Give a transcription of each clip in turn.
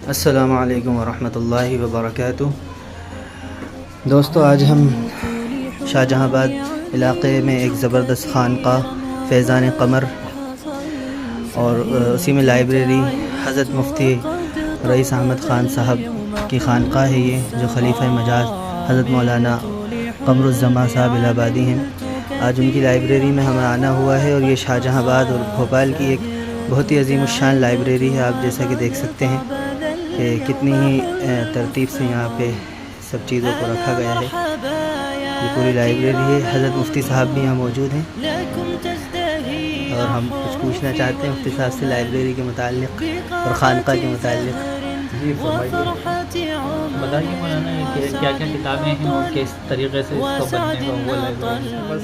السلام علیکم ورحمۃ اللہ وبرکاتہ۔ دوستو، آج ہم شاہجہاں آباد علاقے میں ایک زبردست خانقاہ فیضان قمر اور اسی میں لائبریری حضرت مفتی رئیس احمد خان صاحب کی خانقاہ ہے یہ، جو خلیفہ مجاز حضرت مولانا قمر الزمان صاحب الہ آبادی ہیں۔ آج ان کی لائبریری میں ہمیں آنا ہوا ہے، اور یہ شاہجہاں آباد اور بھوپال کی ایک بہت ہی عظیم الشان لائبریری ہے۔ آپ جیسا کہ دیکھ سکتے ہیں کہ کتنی ہی ترتیب سے یہاں پہ سب چیزوں کو رکھا گیا ہے۔ یہ پوری لائبریری ہے۔ حضرت مفتی صاحب بھی یہاں موجود ہیں، اور ہم کچھ پوچھنا چاہتے ہیں مفتی صاحب سے لائبریری کے متعلق اور خانقاہ کے متعلق۔ جی فرمائیے، بتائیے مولانا کہ کیا کیا کتابیں ہیں اور کس طریقے سے اس کو بننے کا ہوا لائبریری۔ بس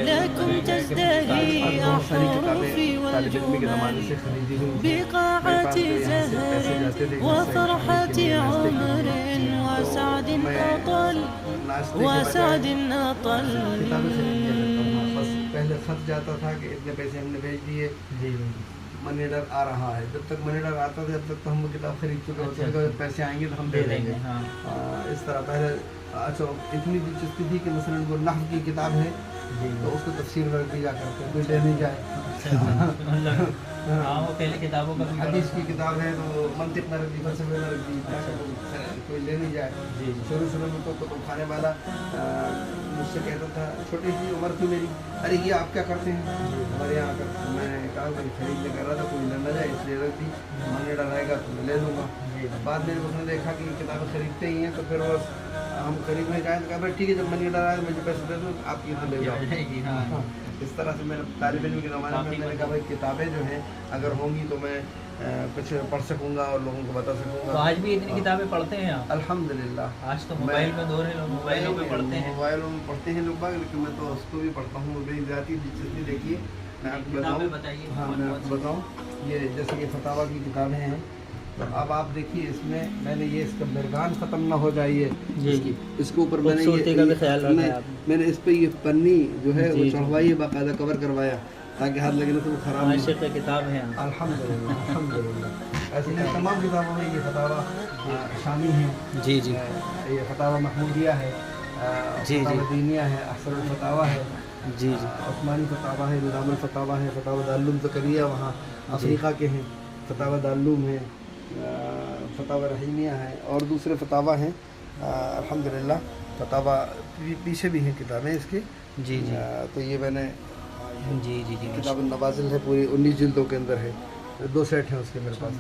لكم تزدهي أحرفي والجمال بقاعة زهر وفرحة عمر وسعد أطل وسعد أطل۔ بس پہلے خط جاتا تھا کہ اتنے پیسے ہم نے بھیج دیے، منی آرڈر آ رہا ہے۔ جب تک منی آرڈر آتا تھا جب تک تو ہم وہ کتاب خرید چکے ہوتے تھے، پیسے آئیں گے تو ہم دے دیں گے۔ اس طرح پہلے اچھا اتنی دلچسپی تھی کہ مثلا وہ نحو کی کتاب ہے تو اس کو تفسیر میں دیا کرتے، کوئی لے نہیں جائے۔ وہ پہلے کتابوں کا حدیث کی کتاب ہے تو منطق میں رکھ دی، فلسفے میں رکھ دی، کوئی لے نہیں جائے۔ شروع میں تو کتب خانے والا مجھ سے کہتا تھا، چھوٹی سی عمر تھی میری، ارے یہ آپ کیا کرتے ہیں ہمارے یہاں کر؟ میں نے کہا کہ خریدنے کر رہا تھا، کوئی لینا جائے اس لیے رکھ دی، منی رہے گا تو میں لے لوں گا۔ بعد میں اس نے دیکھا کہ یہ کتابیں خریدتے ہی ہیں تو پھر وہ ہم خریدنے جائیں تو کہا بھائی ٹھیک ہے، جب منی آئے تو مجھے پیسے دے دو، آپ یہاں لے جاؤ۔ اس طرح سے میں نے طالب علم کے زمانے میں میں نے کہا بھائی کتابیں جو ہیں اگر ہوں گی تو میں کچھ پڑھ سکوں گا اور لوگوں کو بتا سکوں گا۔ تو آج بھی اتنی کتابیں پڑھتے ہیں آپ؟ الحمدللہ۔ آج تو موبائل میں دور ہے، لوگ موبائلوں میں پڑھتے ہیں۔ موبائلوں میں پڑھتے ہیں لوگ باغ، لیکن میں تو اس کو بھی پڑھتا ہوں۔ میری ذاتی دلچسپی دیکھیے، میں آپ کو بتاؤں، ہاں میں آپ کو بتاؤں، یہ جیسے کہ فتاویٰ کی کتابیں ہیں، تو اب آپ دیکھیے اس میں نے یہ اس کا مرغان ختم نہ ہو جائے، اس کے اوپر میں نے اس پہ یہ پنی جو ہے وہ چڑھوائی ہے، باقاعدہ کور کروایا تاکہ ہاتھ لگے تو وہ خراب نہیں۔ کتاب ہے الحمدللہ الحمدللہ۔ ایسے ہی تمام کتابوں میں یہ فتاویٰ شامی ہیں۔ جی جی، یہ فتاویٰ محمودیہ ہے، فتاویٰ دینیہ ہے، احسن الفتاویٰ ہے، جی جی، عثمانی فتاویٰ ہے، نظام الفتاویٰ ہے، فتاویٰ دارالعلوم زکریا وہاں افریقہ کے ہیں، فتاویٰ دارالعلوم ہے، فتاویٰ رحیمیہ ہے، اور دوسرے فتاویٰ ہیں الحمدللہ۔ فتاویٰ پیچھے بھی ہیں کتابیں اس کی۔ جی جی، تو یہ میں نے جی جی جی، کتاب النوازل ہے، پوری 19 جلدوں کے اندر ہے، 2 سیٹ ہیں اس کے میرے پاس۔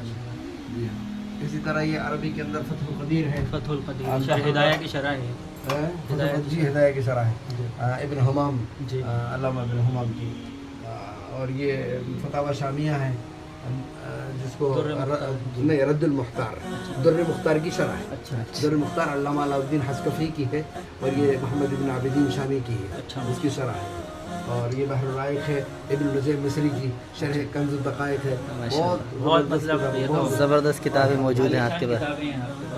جی ہاں، اسی طرح یہ عربی کے اندر فتح القدیر ہے، فتح القدیر ہدایہ کی شرح ہے، جی ہدایہ کی شرح ہے، ابن حمام، علامہ ابن حمام کی۔ اور یہ فتاویٰ شامیہ ہے جس کو نہیں رد المختار، در مختار کی شرح ہے۔ در مختار علامہ علاء الدین حسکفی کی ہے، اور یہ محمد ابن عابدین شامی کی ہے، اس کی شرح ہے۔ اور یہ بحر الرائق ہے، ابن النجیب مصری کی شرح کنز الدقائق ہے۔ بہت زبردست کتابیں موجود ہیں آپ کے پاس۔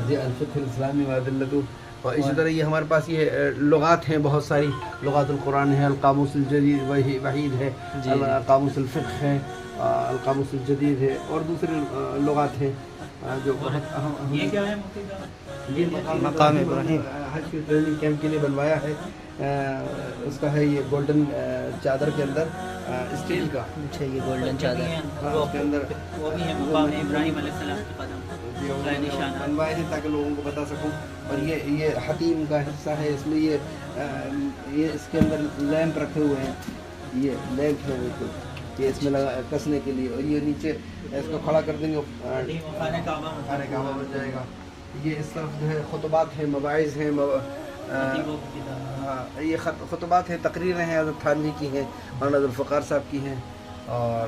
جی، الفقہ الاسلامی وادلته۔ اور اسی طرح یہ ہمارے پاس یہ لغات ہیں بہت ساری، لغات القرآن ہے، القاموس الجدید وحید ہے، قاموس الفقہ ہے، القاموس الجدید ہے، اور دوسرے لغات ہیں جو بہت اہم۔ یہ کیا ہے مفتی صاحب؟ یہ مقام ابراہیم حج کی ٹریننگ کیمپ کے لیے بنوایا ہے۔ اس کا ہے یہ گولڈن چادر کے اندر اسٹیل کا، اچھا، یہ گولڈن چادر اس کے اندر وہ بھی ہے مقام ابراہیم علیہ السلام کے قدم بنوائے ہیں تاکہ لوگوں کو بتا سکوں۔ اور یہ حتیم کا حصہ ہے، اس میں یہ اس کے اندر لیمپ رکھے ہوئے ہیں، یہ لیمپ ہے بالکل، یہ اس میں لگا کسنے کے لیے، اور یہ نیچے اس کو کھڑا کر دیں گے خانہ کعبہ بن جائے گا۔ یہ اس طرف جو ہے خطبات ہیں، مواعظ ہیں، ہاں یہ خطبات ہیں، تقریریں ہیں، حضرت تھانوی کی ہیں، مولانا ذوالفقار صاحب کی ہیں، اور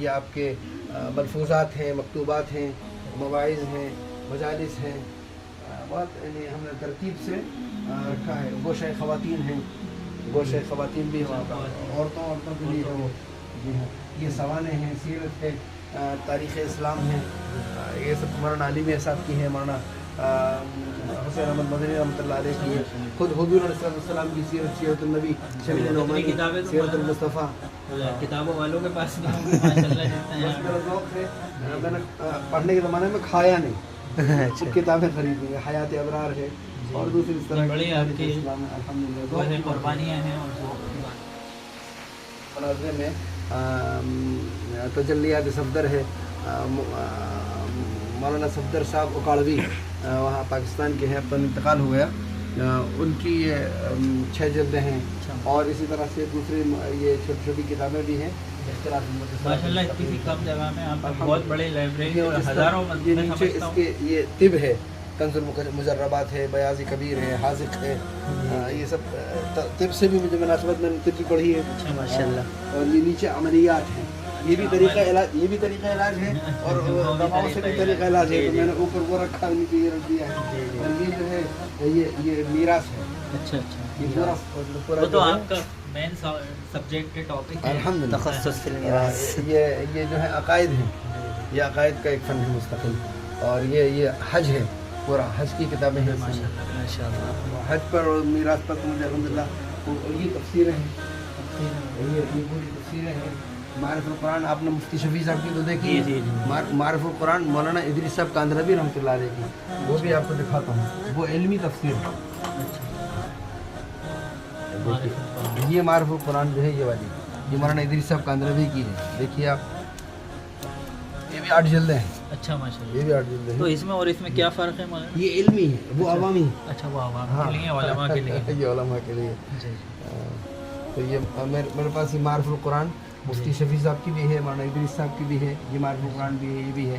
یہ آپ کے ملفوظات ہیں، مکتوبات ہیں، مواعظ ہیں، مجالس ہیں، بہت یعنی ہم نے ترتیب سے رکھا ہے۔ گوشہ خواتین ہیں، گوشہ خواتین بھی وہاں پر عورتوں کے لیے ہے وہ۔ جی ہاں، یہ سوانح ہیں، سیرت ہے، تاریخ اسلام ہے، یہ سب مولانا علی صاحب کی ہیں، مولانا حسین احمد مدنی رحمۃ اللہ علیہ کی ہے، خود حضور علیہ السلام کی سیرت، سیرت النبی، شمیل نعمانی، سیرت المصطفیٰ. کتابوں والوں کے پاس نہیں ہوگی ماشاءاللہ جتنا بس ہے. میرا ذوق ہے، میں نے پڑھنے کے زمانے میں کھایا نہیں، خود کتابیں خریدی ہیں. حیات ابرار ہے اور دوسری اس طرح بڑی آپ کی الحمدللہ ویسے قربانیاں ہیں اور مناظرے میں تجلیات صفدر ہے. مولانا صفدر صاحب اکاڑوی وہاں پاکستان کے ہیں، اپنا انتقال ہو گیا. ان کی یہ 6 جلدیں ہیں اور اسی طرح سے دوسری یہ چھوٹی چھوٹی کتابیں بھی ہیں. ماشاءاللہ کسی کم جگہ میں آپ بہت بڑی لائبریری اور ہزاروں یہ نیچے اس کے یہ طب ہے، کنز المجربات ہے، بیاض کبیر ہے، حاذق ہے. یہ سب طب سے بھی مجھے مناسبت، میں نے طب بھی پڑھی ہے ماشاءاللہ. اور یہ نیچے عملیات ہیں، یہ بھی طریقہ علاج، یہ بھی طریقہ علاج ہے اور دواؤں سے بھی طریقہ علاج ہے. تو میں نے اوپر وہ رکھا، نیچے یہ رکھ دیا ہے. اور یہ جو ہے یہ میراث ہے. اچھا اچھا یہ پورا وہ تو آپ کا مین سبجیکٹ کے ٹاپک ہے الحمدللہ. تخصص فی المیراث. یہ جو ہے عقائد ہیں، یہ عقائد کا ایک فن ہے مستقل. اور یہ حج ہے، پورا حج کی کتابیں ہیں. ماشاءاللہ. حج پر اور میراث پر مجھے الحمدللہ. اور یہ تفسیریں ہیں، یہ پوری تفسیریں ہیں. معرف القرآن آپ نے مفتی شفیع صاحب کی تو دیکھی ہے. معرف القرآن مولانا ادریس صاحب کاندھلوی رحمۃ اللہ علیہ کی، وہ بھی آپ کو دکھاتا ہوں. وہ علمی تفسیر ہے. یہ معرف القرآن جو ہے یہ والی، یہ مولانا ادریس صاحب کاندھلوی کی ہے. دیکھیے آپ، یہ بھی 8 جلدیں ہیں. اچھا ماشاءاللہ. یہ بھی 8 جلدیں تو ہیں. اس میں اور اس میں کیا فرق ہے مولانا؟ یہ علمی ہے، وہ عوامی ہے. اچھا وہ عوام کے لیے، علماء کے لیے. یہ علماء کے لیے. جی. تو یہ میرے پاس یہ معرف القرآن مفتی شفیع صاحب کی بھی ہے، مولانا ادریس صاحب کی بھی ہے. یہ معرف القرآن بھی ہے، یہ بھی ہے.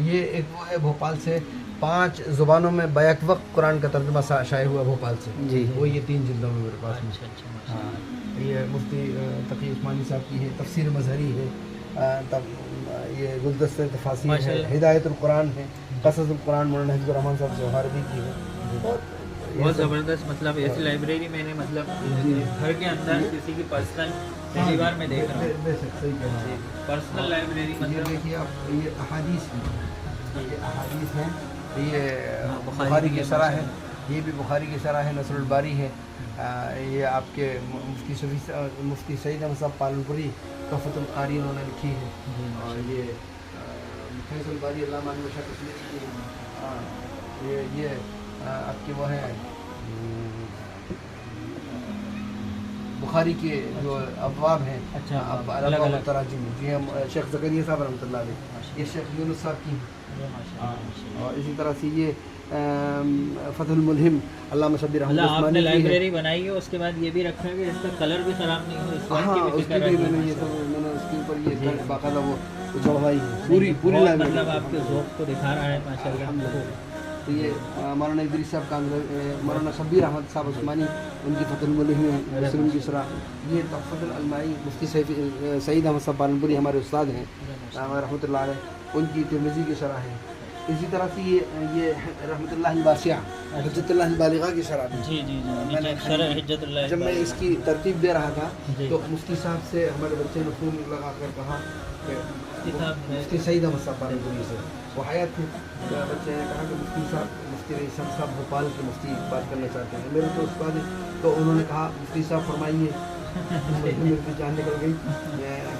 یہ ایک وہ ہے بھوپال سے 5 زبانوں میں بیک وقت قرآن کا ترجمہ شائع ہوا بھوپال سے. جی. وہ یہ 3 جلدوں میں میرے پاس. اچھا اچھا یہ مفتی تقی عثمانی صاحب کی ہے. تفسیر مظہری ہے. یہ گلدستہ تفاسیر ہے. ہدایت القرآن ہے. قصص القرآن مولانا حفیظ الرحمان صاحب سے عربی کی ہے. بہت زبردست. مطلب ایسی لائبریری میں نے مطلب گھر کے اندر کسی کی پرسنل پہلی بار میں دیکھ رہا ہوں. صحیح کہہ رہا ہوں. پرسنل لائبریری یہ مطلب دیکھیے آپ، یہ احادیث ہیں، یہ احادیث ہیں. یہ بخاری کی شرح ہے. یہ بھی بخاری کی شرح ہے. نصر الباری ہے. یہ آپ کے مفتی سعید احمد صاحب پالنپوری تحفۃ القاری انہوں نے لکھی ہے. اور یہ فیض الباری علامہ شاہ کشمیری کی ہے. یہ آپ کے وہ ہیں بخاری کے جو ابواب ہیں. اچھا الگ الگ تراجم. جی ہم شیخ زکریا صاحب رحمۃ اللہ علیہ، یہ شیخ یونس صاحب کی. اور اسی طرح سے یہ فتح الملہم علامہ شبیر احمد آپ نے عثمانی کی ہے. لائبریری بنائی ہے، اس کے بعد یہ بھی رکھا ہے کہ اس کا کلر بھی خراب نہیں ہو. اس ہاں، کی اس بھی کی فکر بھی رکھی میں نے ہے. یہ سب، میں نے اس کے اوپر یہ باقاعدہ وہ چڑھوائی ہے. پوری بہت لائبریری. مطلب آپ کے ذوق کو دکھا رہا ہے ماشاءاللہ. تو یہ مولانا ادریس صاحب کا مولانا شبیر احمد صاحب عثمانی، ان کی فتح الملہم ہے، مسلم کی شرح. یہ تحفۃ العلمائی مفتی سعید احمد صاحب پالنپوری ہمارے استاد ہیں رحمۃ اللہ علیہ، ان کی ترمذی کی شرح ہے. اسی طرح سے یہ رحمۃ اللہ الباسعہ، حجت اللہ البالغہ کی شرح ہے. جی جی جی. شرح حجت اللہ. جب میں اس کی ترتیب دے رہا تھا تو مفتی صاحب سے ہمارے بچے نے فون لگا کر کہا کہ مفتی سعید احمد صاحب پالنپوری سے وہ حیات تھے. بچے نے کہا کہ مفتی رئیس صاحب بھوپال کے مفتی بات کرنا چاہتے ہیں. میرے تو استاد ہیں، تو انہوں نے کہا مفتی صاحب فرمائیے. میری بھی جان نکل گئی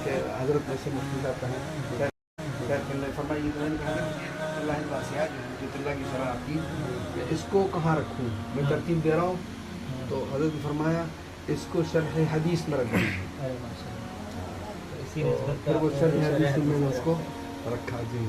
کہ حضرت میں سے مفتی صاحب کہیں فرمائیے. تو میں نے کہا کہ اللہ الباسعہ جو حجت اللہ کی شرح آپ کی، میں اس کو کہاں رکھوں؟ میں ترتیب دے رہا ہوں. تو حضرت نے فرمایا اس کو شرح حدیث میں رکھ دیں. پھر وہ شرح حدیث میں نے اس کو رکھا. جی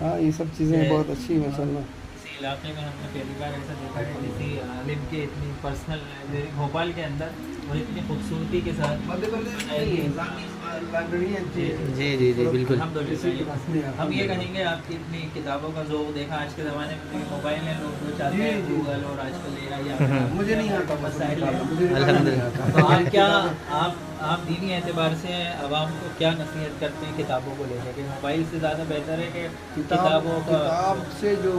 ہاں، یہ سب چیزیں بہت اچھی ہیں ماشاء اللہ. اسی علاقے میں ہم نے پہلی بار ایسا دیکھا ہے کسی عالم کے اتنی پرسنل لائبریری بھوپال کے اندر اور اتنی خوبصورتی کے ساتھ. جی جی جی بالکل. الحمدللہ. ہم یہ کہیں گے آپ کی اتنی کتابوں کا ذوق دیکھا آج کے زمانے میں موبائل ہیں، لوگ جو چاہتے ہیں گوگل اور آج کل مجھے نہیں آتا مسائل ہیں. الحمدللہ. تو آپ کیا آپ دینی اعتبار سے عوام کو کیا نصیحت کرتے ہیں کتابوں کو لے کر کے؟ موبائل سے زیادہ بہتر ہے کہ کتابوں کا؟ کتاب سے جو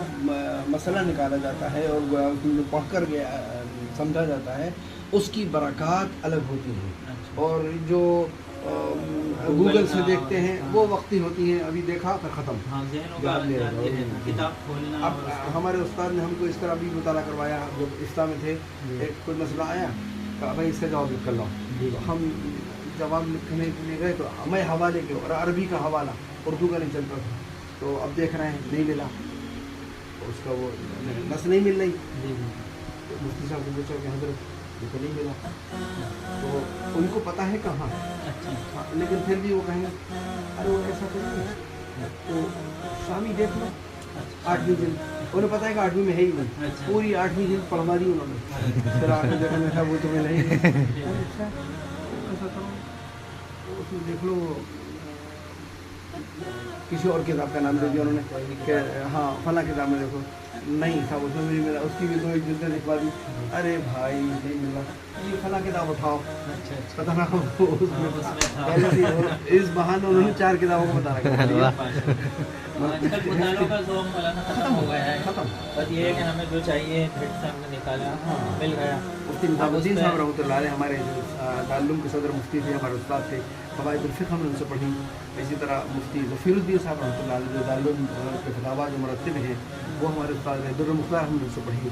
مسئلہ نکالا جاتا ہے اور جو پڑھ کر سمجھا جاتا ہے، اس کی برکات الگ ہوتی ہیں. اور جو गूगल से देखते हैं, वो वक्ती होती हैं, अभी देखा फिर ख़त्म। हाँ, ज़हनों का जानती है, किताब खोलना। अब हमारे उस्ताद ने हमको इस तरह भी मुताला करवाया, जब इस्लाम में थे, एक कोई मसला आया, कहा भाई इसका जवाब लिख कर लाओ। तो हम जवाब लिखने के लिए गए, तो मैं हवाले के, और अरबी का हवाला, उर्दू का नहीं चलता था। तो अब देख रहे हैं नहीं मिला, तो उसका वो नस नहीं मिल रही। तो मुफ्ती साहब को पूछा कि हज़रत ये तो नहीं मिला, तो उनको पता है कहाँ, अच्छा, लेकिन फिर भी वो कहेंगे अरे वो ऐसा तो नहीं है, तो शामी देख लो 8वीं जिल्द, उन्हें पता है कि 8वीं में है ही नहीं, अच्छा। पूरी 8वीं जिल्द पढ़वा दी उन्होंने। फिर आगे जगह में था वो तुम्हें नहीं अच्छा ऐसा करो, तो उसमें देख लो किसी और किताब का नाम दे दिया उन्होंने कि हाँ फला किताब में देखो, नहीं था उसमें भी मिला, उसकी भी 2 जिल्दें लिखवा दी। अरे भाई नहीं मिला, ये फला किताब उठाओ, अच्छा, अच्छा। पता ना हो उसमें उसमें था। पहले से इस बहाने उन्होंने 4 किताबों को बता रखा। आजकल मुतालों का ज़ौक़ मौलाना ख़त्म हो गया है। खत्म। बस ये है कि हमें जो चाहिए फिर से हमने निकाला, मिल गया। मुफ्ती निज़ामुद्दीन साहब रहमतुल्लाह अलैह हमारे जो दारुल के सदर मुफ्ती थे, हमारे उस्ताद थे, क़वाइदुल फ़िक़्ह हमने उनसे पढ़ी। इसी तरह मुफ्ती ज़फ़ीरुद्दीन साहब रहमतुल्लाह अलैह जो दारुल के फतवा जो मुरत्तिब हैं, वो हमारे उस्ताद हैं। दुर्र मुख्तार हमने उनसे पढ़ी।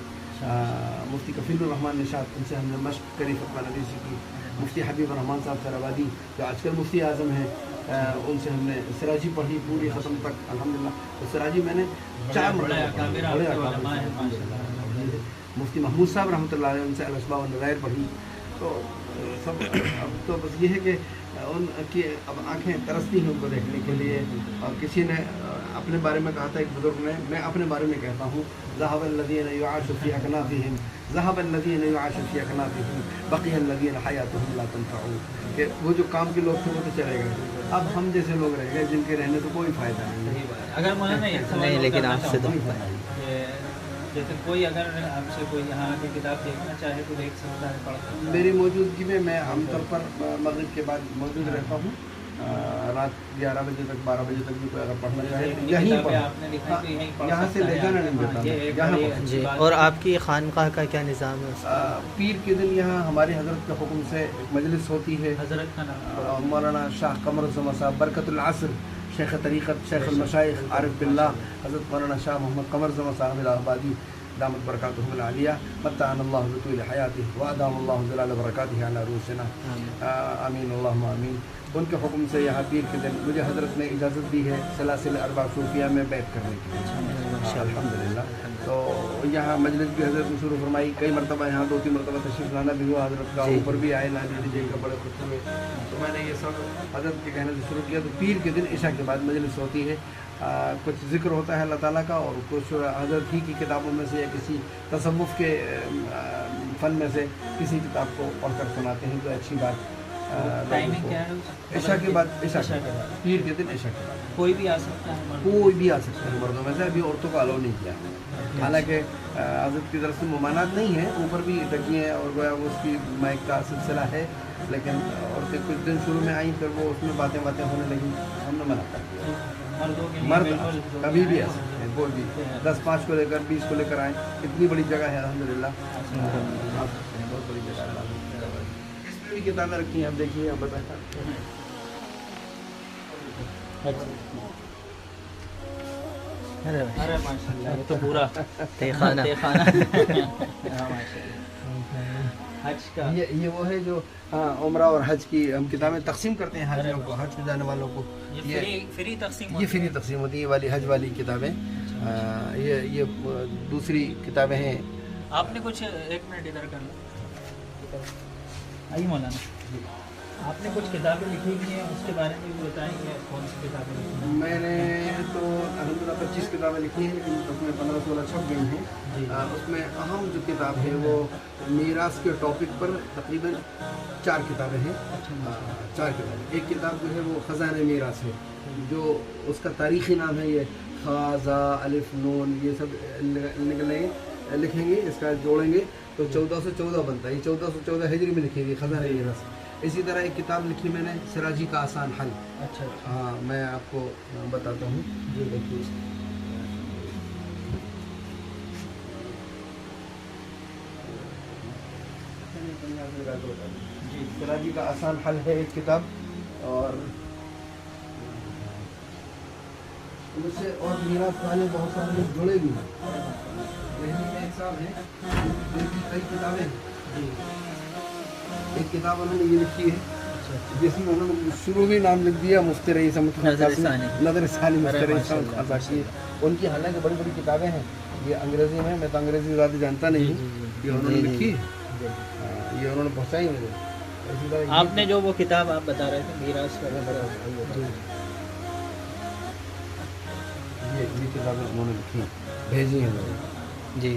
मुफ्ती कफ़ीलुर रहमान निशात, उनसे हमने मश्क़ करी फ़तवा नवीसी की। मुफ्ती हबीब रहमान साहब सराबादी जो आजकल मुफ्ती आज़म हैं, उनसे हमने सिराजी पढ़ी पूरी ख़त्म तक अल्हम्दुलिल्लाह। तो सिराजी मैंने 4 मुफ्ती महमूद साहब रहमतुल्लाह अलैह उनसे अल-अस्मा व नज़ाइर पढ़ी। तो सब अब तो बस ये है कि उनकी अब आँखें तरसती हैं उनको देखने के लिए। और किसी ने अपने बारे में कहा था, एक बुज़ुर्ग ने, मैं अपने बारे में कहता हूँ, ज़हबल्लज़ीना युआशु फ़ी अकनाफ़िहिम ज़हबल्लज़ीना युआशु फ़ी अकनाफ़िहिम बक़ियल्लज़ीना हयातुहुम ला तनफ़अू, कि वो जो काम के लोग थे वो तो चले गए, अब हम जैसे लोग रह गए जिनके रहने से कोई फ़ायदा नहीं है। अगर मौलाना एक सवाल नहीं, और लेकिन करना आपसे तो चाहूँगा कि जैसे कोई अगर आपसे कोई यहाँ की किताब देखना चाहे तो देख सकता है, पढ़ सकता है? मेरी मौजूदगी में मैं आमतौर पर मगरिब के बाद मौजूद रहता हूँ, रात 11 बजे तक 12 बजे तक भी कोई अगर पढ़ना चाहे जैसे यहीं किताबें पर, आपने लिखी तो यहीं पढ़ यहाँ से सकता ले है। जाना नहीं हाँ, देता ये मैं, एक यहाँ बड़ी पर। अच्छी जी। बात और है। आपकी खानकाह का क्या निज़ाम है उसका? पीर के दिन यहाँ हमारे हज़रत के हुक्म से एक मजलिस होती है। हज़रत का नाम मौलाना शाह कमर ज़मा साहब बरकतुल असर, शेख तरीक़त, शेख मशाइख आरिफ बिल्लाह हज़रत मौलाना शाह मोहम्मद कमर ज़मा साहब इलाहाबादी दामत बरकातुहुल आलिया मत्ताअनल्लाहु बितूल हयातिही व अदामल्लाहु ज़लाल बरकातिही अला रूसिना आमीन अल्लाहुम्मा आमीन। उनके हुक्म से यहाँ पीर के दिन मुझे हज़रत ने इजाज़त दी है सलासिल अरबा सूफिया में बैत करने की, अल्हम्दुलिल्लाह। तो यहाँ मजलिस भी हज़रत ने शुरू फरमाई, कई मरतबा यहाँ 2-3 मरतबा तशरीफ़ लाना भी हुआ हज़रत का, ऊपर भी आए लाने दीजिए का बड़े खुश हुए। तो मैंने ये सब हज़रत के कहने से शुरू किया। तो पीर के दिन इशा के बाद मजलिस होती है, कुछ ज़िक्र होता है अल्लाह ताला का, और कुछ हज़रत ही की किताबों में से या किसी तसव्वुफ़ के फ़न में से किसी किताब को पढ़कर सुनाते हैं। तो अच्छी बात। टाइमिंग क्या है उसका? इशा के बाद, इशा इशा के के बाद, बाद। पीर के दिन इशा के बाद कोई भी आ सकता है मर्द? कोई भी आ सकता है मर्दों में से, अभी औरतों को अलाउ नहीं किया। हालांकि हज़रत की तरफ से ममानात नहीं है, ऊपर भी लगी हैं और गोया वो उसकी माइक का सिलसिला है, लेकिन औरतें कुछ दिन शुरू में आई, फिर वो उसमें बातें होने लगी, हमने मना कर दिया। मर्दों के लिए मर्द बिल्कुल कभी भी आ सकते हैं, कोई भी 10-5 को लेकर 20 को लेकर आए, इतनी बड़ी जगह है अल्हम्दुलिल्लाह, आ सकते हैं, बहुत बड़ी जगह है। इसमें भी किताबें रखी हैं, आप देखिए, आप बताएं। अरे माशाल्लाह, ये तो पूरा तेखाना हाँ, माशाल्लाह। हज का ये वो है जो उम्रा और हज की हम किताबें तकसीम करते हैं हाजियों को, हज में जाने वालों को। फ्री तकसीम ये फ्री तकसीम होती है, ये वाली हज वाली किताबें। ये दूसरी किताबें हैं। आपने कुछ 1 मिनट इधर कर लो, आइए मौलाना। आपने कुछ किताबें लिखी हुई हैं, उसके बारे में भी बताएंगे, कौन सी किताबें लिखी हैं? मैंने तो अल्हम्दुलिल्लाह 25 किताबें लिखी हैं, लेकिन उसमें 15-16 छप गई हैं। उसमें अहम जो किताब है वो मीरास के टॉपिक पर तकरीबन 4 किताबें हैं। 4 किताबें। एक किताब जो है वो ख़ज़ाने मीरास है, जो उसका तारीख़ी नाम है, ये ख़ाज़ा अलिफ नून ये सब लिखेंगे, इसका जोड़ेंगे तो 1414 बनता है। ये 1414 हिजरी में लिखेगी ख़ज़ाने मीरास। इसी तरह एक किताब लिखी मैंने सिराजी का आसान हल। अच्छा, हाँ, मैं आपको बताता हूँ, ये देखिए। जी, सिराजी का आसान हल है एक किताब, और मुझसे और मीरास खाने बहुत सारे लोग जुड़े भी हैं। दिल्ली में एक साहब हैं जिनकी कई किताबें हैं। एक किताब उन्होंने ये लिखी है जिसमें उन्होंने शुरू में नाम लिख दिया मुफ्ती रईस अहमद खान कासमी, नज़र सानी मुफ्ती रईस अहमद खान कासमी। उनकी हालांकि बड़ी बड़ी किताबें हैं, ये अंग्रेज़ी में, मैं तो अंग्रेज़ी ज़्यादा जानता नहीं हूँ, ये उन्होंने लिखी है, ये उन्होंने पहुँचाई मुझे। इसी तरह आपने जो वो किताब आप बता रहे थे मीरास का, ये किताबें उन्होंने लिखी भेजी हैं मुझे। जी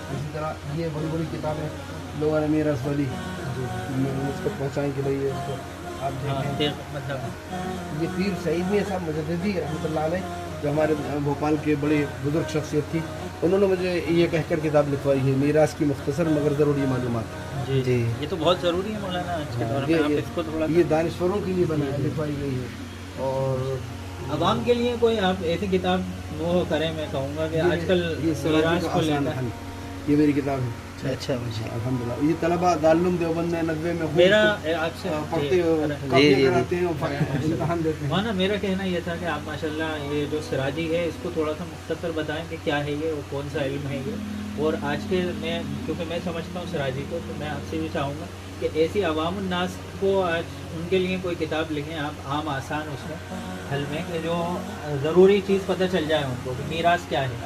इसी तरह ये बड़ी बड़ी किताबें लोगों ने मीरास वाली मुझको पहुँचाई कि भाई ये इसको आप देखें। मतलब ये पीर सईद में साहब मुजद्दिदी रहमतुल्लाह अलैह, जो हमारे भोपाल के बड़े बुजुर्ग शख्सियत थी, उन्होंने मुझे ये कहकर किताब लिखवाई है, मीरास की मुख्तसर मगर ज़रूरी मालूमात। जी जी, ये तो बहुत ज़रूरी है मौलाना आज के दौर में। आप इसको थोड़ा ये दानिश्वरों के लिए बनाया लिखवाई गई है। और आवाम के लिए कोई आप ऐसी किताब वो करें, मैं कहूँगा कि आजकल ये मीरास को लेकर ये मेरी किताब है। अच्छा मुझे अल्हम्दुलिल्लाह। ये तलबा दारुल उलूम देवबंद 90 में मेरा आपसे पढ़ते कराते हैं और इम्तहान देते हैं। ना मेरा कहना ये था कि आप माशाल्लाह ये जो सिराजी है इसको थोड़ा सा मुख्तसर बताएं कि क्या है ये, वो कौन सा इल्म है ये। और आज के मैं क्योंकि मैं समझता हूँ सिराजी को, तो मैं आपसे भी चाहूँगा कि ऐसी अवामुन नास को आज उनके लिए कोई किताब लिखें आप, आम आसान उसमें हल में, कि जो ज़रूरी चीज़ पता चल जाए उनको कि मीरास क्या है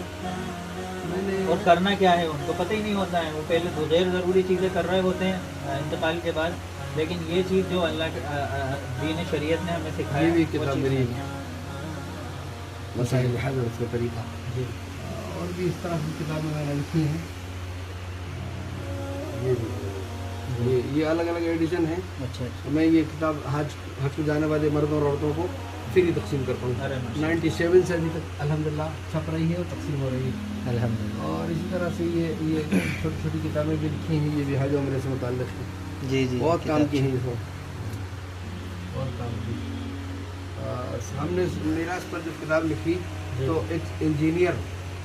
और करना क्या है। उनको पता ही नहीं होता है, वो पहले तो गैर ज़रूरी चीज़ें कर रहे होते हैं इंतकाल के बाद, लेकिन ये चीज़ जो अल्लाह के दीन शरीयत ने हमें सिखाई, ये भी किताब मेरी मसाइल हल उसका तरीका जी। और भी इस तरह की किताबें मैंने लिखी हैं। ये अलग अलग एडिशन है। अच्छा मैं ये किताब हज को जाने वाले मर्दों और औरतों को फ्री तकसीम करता हूँ। 97 से अभी तक अल्हम्दुलिल्लाह छप रही है और तकसीम हो रही है अल्हम्दुलिल्लाह। और इसी तरह से ये छोटी छोटी किताबें भी लिखी हैं, ये भी हज उम्रे से मुताल्लिक़ है। जी जी, बहुत काम की हैं इसमें, बहुत काम की। हमने मीरास पर जब किताब लिखी तो एक इंजीनियर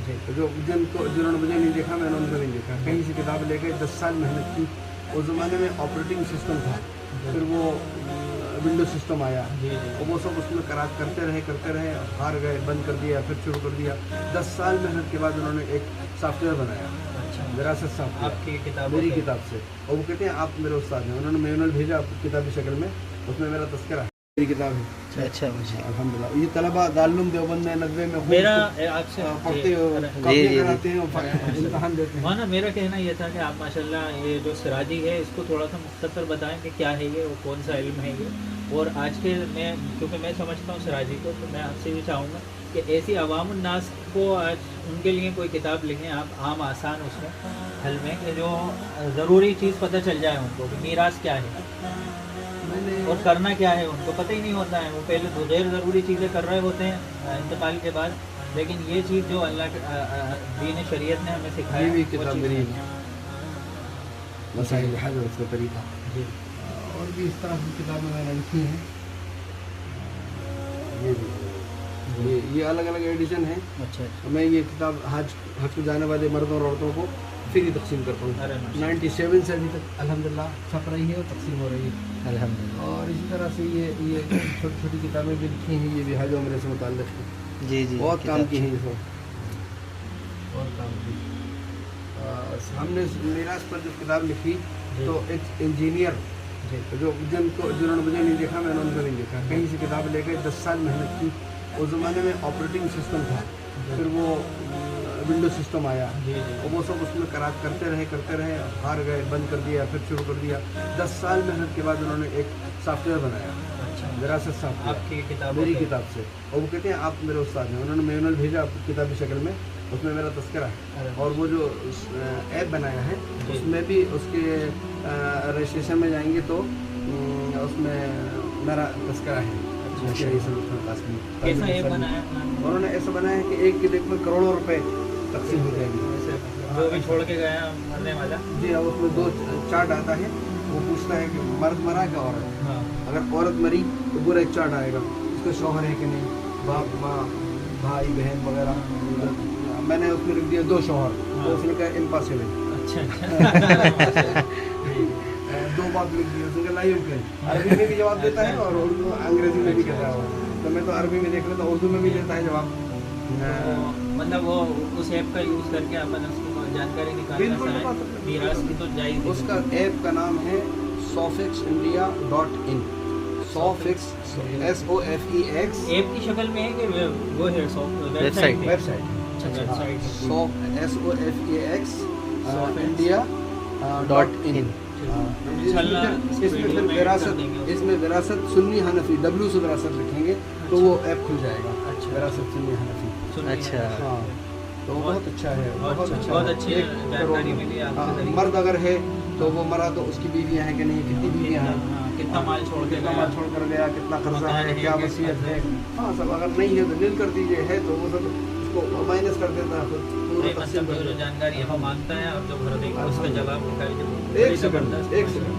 जिन्होंने मुझे नहीं देखा, मैंने उनको नहीं देखा, कहीं से किताब लेके 10 साल मेहनत की। उस ज़माने में ऑपरेटिंग सिस्टम था, फिर वो विंडो सिस्टम आया और वो सब उसमें करते रहे, हार गए, बंद कर दिया, फिर शुरू कर दिया। 10 साल मेहनत के बाद उन्होंने एक सॉफ्टवेयर बनाया, विरासत सॉफ्टवेयर, आपकी किताब मेरी किताब से। और वो कहते हैं आप मेरे उस्ताद हैं, उन्होंने मैनुअल भेजा किताबी शक्ल में, उसमें मेरा तस्करा है, मेरी किताब है। अच्छा मुझे अल्हम्दुलिल्लाह। ये तलबा दारुल उलूम देवबंद 90 में मेरा आपसे पढ़ते कराते हैं और इम्तहान देते हैं। ना मेरा कहना ये था कि आप माशाल्लाह ये जो सिराजी है इसको थोड़ा सा मुख्तसर बताएं कि क्या है ये, वो कौन सा इल्म है ये। और आज के मैं क्योंकि मैं समझता हूँ सिराजी को, तो मैं आपसे भी चाहूँगा कि ऐसी अवामुन नास को आज उनके लिए कोई किताब लिखें आप, आम आसान उसमें हल में, कि जो ज़रूरी चीज़ पता चल जाए उनको कि मीरास क्या है और करना क्या है। उनको पता ही नहीं होता है, वो पहले तो गैर ज़रूरी चीज़ें कर रहे होते हैं इंतकाल के बाद, लेकिन ये चीज़ जो अल्लाह के दीन शरीयत ने हमें सिखाई, ये भी किताब मेरी मसाइल हल उसका तरीका जी। और भी इस तरह की किताबें मैंने लिखी हैं। ये अलग अलग एडिशन है। अच्छा मैं ये किताब हज को जाने वाले मर्दों और औरतों को फ्री तकसीम करता हूँ। 97 से अभी तक अल्हम्दुलिल्लाह छप रही है और तकसीम हो रही है अल्हम्दुलिल्लाह। और इसी तरह से ये छोटी छोटी किताबें भी लिखी हैं, ये भी हज उम्रे से मुताल्लिक़ है। जी जी, बहुत काम की हैं इसमें, बहुत काम की। हमने मीरास पर जब किताब लिखी तो एक इंजीनियर जिन्होंने मुझे नहीं देखा, मैंने उनको नहीं देखा, कहीं से किताब लेके 10 साल मेहनत की। उस ज़माने में ऑपरेटिंग सिस्टम था, फिर वो विंडो सिस्टम आया और वो सब उसमें करते रहे, हार गए, बंद कर दिया, फिर शुरू कर दिया। 10 साल मेहनत के बाद उन्होंने एक सॉफ्टवेयर बनाया, विरासत सॉफ्टवेयर, आपकी किताब मेरी किताब से। और वो कहते हैं आप मेरे उस्ताद हैं, उन्होंने मैनुअल भेजा किताबी शक्ल में, उसमें मेरा तस्करा है। और वो जो ऐप बनाया है उसमें भी उसके रजिस्ट्रेशन में जाएंगे तो उसमें मेरा तस्करा है। कैसा ऐप बनाया उन्होंने? ऐसा बनाया है कि एक क्लिक में करोड़ों रुपए तकसीम हो जाएंगे। जो भी छोड़ के गया मरने वाला, जी हाँ, उसमें 2 चार्ट आता है, वो पूछता है कि मर्द मरा क्या औरत। हाँ। अगर औरत मरी तो पूरा एक चार्ट आएगा, उसका शौहर है कि नहीं, बाप माँ भाई बहन वगैरह। मैंने उसमें लिख दिया 2 शौहर, तो उसने कहा इम्पॉसिबल। अच्छा 2 बात लिख दी उसने कहा नहीं मुमकिन, अरबी में भी जवाब देता है और उर्दू अंग्रेजी में भी कहता है। तो मैं तो अरबी में देख लेता हूँ, उर्दू में भी देता है जवाब। मतलब वो उस ऐप का यूज़ करके अपन उसको जानकारी बिल्कुल निकालना बता चाहें, सकते हैं। मीरास की तो जाएगी। उसका ऐप का नाम है sofixindia.in, sofix SOFEX ऐप की शक्ल में है कि वो है वेबसाइट है। वेबसाइट, अच्छा वेबसाइट है। SOFEX India.in। इंशाल्लाह इस इसमें वीडियो फिर में विरासत, कर देंगे। इसमें विरासत सुन्नी हनफी W से विरासत लिखेंगे तो वो ऐप खुल जाएगा। अच्छा। विरासत सुन्नी हनफी, सुनिए। अच्छा। हाँ तो बहुत अच्छा है, बहुत अच्छा बहुत है। अच्छी एक जानकारी करोड़। मिली आपके हाँ, जरिए। मर्द अगर है तो वो मरा तो उसकी बीवियाँ हैं कि नहीं, कितनी बीवियाँ हैं, हाँ, कितना माल छोड़ के कितना गया। माल छोड़ कर गया, कितना कर्जा मकान है, है, क्या क्या वसीयत है, कर्जा हाँ सब अगर नहीं है तो नील कर दीजिए, है तो वो सब उसको माइनस कर देता है, फिर पूरा नहीं, तकसीम मतलब कर जो देता जानकारी हम मांगता है और जो भर देंगे उसका जवाब निकाल है। एक सेकंड, एक सेकंड,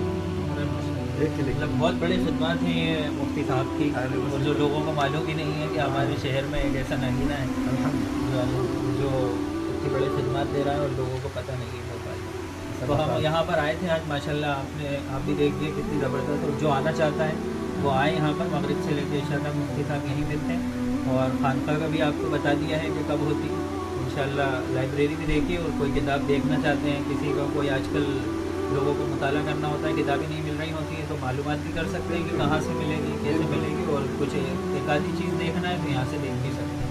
एक क्लिक। मतलब बहुत बड़ी खिदमत है ये मुफ्ती साहब की, और जो लोगों को मालूम ही नहीं है कि हमारे शहर में एक ऐसा नगीना है जो इतनी बड़ी खिदमत दे रहा है और लोगों को पता नहीं है तो हम यहाँ पर आए थे आज माशाल्लाह। आप भी देख दिए कितनी ज़बरदस्त, और जो आना चाहता है वो आए यहाँ पर। मगरिब से लेकर इशा तक मुफ्ती साहब यहीं मिलते हैं, और खानका का भी आपको बता दिया है कि कब होती है इंशाल्लाह। लाइब्रेरी भी देखिए, और कोई किताब देखना चाहते हैं, किसी का कोई आजकल लोगों को मुताला करना होता है, किताबें नहीं मिल रही होती हैं, तो मालूमात भी कर सकते हैं कि कहाँ से मिलेगी, कैसे मिलेगी, और कुछ एक आधी चीज़ देखना है तो यहाँ से देख भी सकते हैं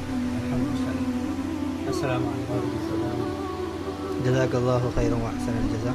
इंशाल्लाह। अस्सलाम वालेकुम। जज़ाकल्लाहु खैरन व अहसनल जज़ा।